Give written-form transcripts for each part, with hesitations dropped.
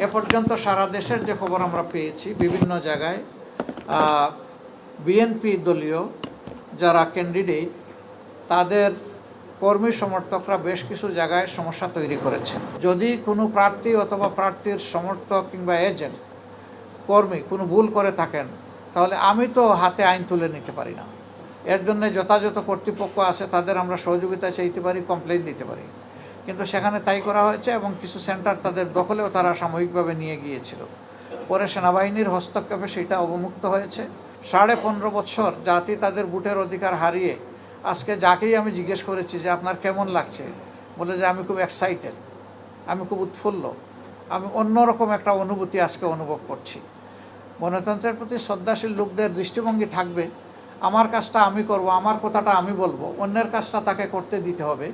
এ পর্যন্ত সারা দেশের যে খবর আমরা পেয়েছি, বিভিন্ন জায়গায় বিএনপি দলীয় যারা ক্যান্ডিডেট তাদের কর্মী সমর্থকরা বেশ কিছু জায়গায় সমস্যা তৈরি করেছেন। যদি কোনো প্রার্থী অথবা প্রার্থীর সমর্থক কিংবা এজেন্ট কর্মী কোনো ভুল করে থাকেন, তাহলে আমি তো হাতে আইন তুলে নিতে পারি না। এর জন্য যথাযথ কর্তৃপক্ষ আছে, তাদের আমরা সহযোগিতা চাইতে পারি, কমপ্লেইন দিতে পারি। কিন্তু সেখানে তাই করা হয়েছে এবং কিছু সেন্টার তাদের দখলেও তারা সাময়িকভাবে নিয়ে গিয়েছিল। পরে সেনাবাহিনীর হস্তক্ষেপে সেটা অবমুক্ত হয়েছে। 15.5 বছর জাতি তাদের ভোটের অধিকার হারিয়ে আজকে যাকেই আমি জিজ্ঞেস করেছি যে আপনার কেমন লাগছে, বলে যে আমি খুব এক্সাইটেড, আমি খুব উৎফুল্ল, আমি অন্যরকম একটা অনুভূতি আজকে অনুভব করছি। গণতন্ত্রের প্রতি শ্রদ্ধাশীল লোকদের দৃষ্টিভঙ্গি থাকবে, আমার কাজটা আমি করব, আমার কথাটা আমি বলবো, অন্যের কাজটা তাকে করতে দিতে হবে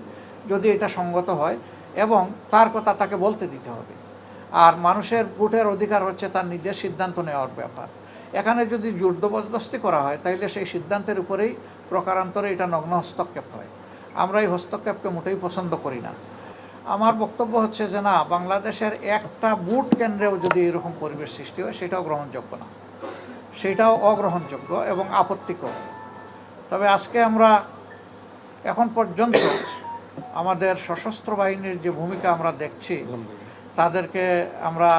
যদি এটা সঙ্গত হয়, এবং তার কথা তাকে বলতে দিতে হবে। আর মানুষের ভোটের অধিকার হচ্ছে তার নিজের সিদ্ধান্ত নেওয়ার ব্যাপার। এখানে যদি জোরজবরদস্তি করা হয় তাহলে সেই সিদ্ধান্তের উপরেই প্রকারান্তরে এটা নগ্ন হস্তক্ষেপ হয়। আমরা এই হস্তক্ষেপকে মোটেই পছন্দ করি না। আমার বক্তব্য হচ্ছে যে না, বাংলাদেশের একটা ভোট কেন্দ্রেও যদি এরকম পরিবেশ সৃষ্টি হয় সেটাও গ্রহণযোগ্য না, সেটাও অগ্রহণযোগ্য এবং আপত্তিকর। তবে আজকে আমরা এখন পর্যন্ত আমাদের সশস্ত্র বাহিনীর যে ভূমিকা আমরা দেখছি, তাদেরকে আমরা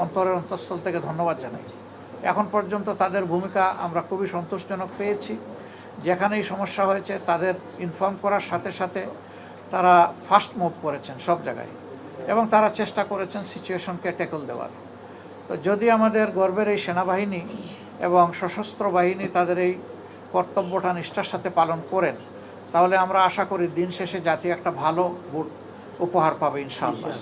অন্তরের অন্তঃস্থল থেকে ধন্যবাদ জানাই। এখন পর্যন্ত তাদের ভূমিকা আমরা খুবই সন্তোষজনক পেয়েছি। যেখানেই সমস্যা হয়েছে তাদের ইনফর্ম করার সাথে সাথে তারা ফাস্ট মুভ করেছেন সব জায়গায়, এবং তারা চেষ্টা করেছেন সিচুয়েশনকে ট্যাকল দেওয়ার। তো যদি আমাদের গর্বের এই সেনাবাহিনী এবং সশস্ত্র বাহিনী তাদের এই কর্তব্যটা নিষ্ঠার সাথে পালন করেন, তাহলে আমরা আশা করি দিন শেষে জাতি একটা ভালো ভোট উপহার পাবে ইনশাআল্লাহ।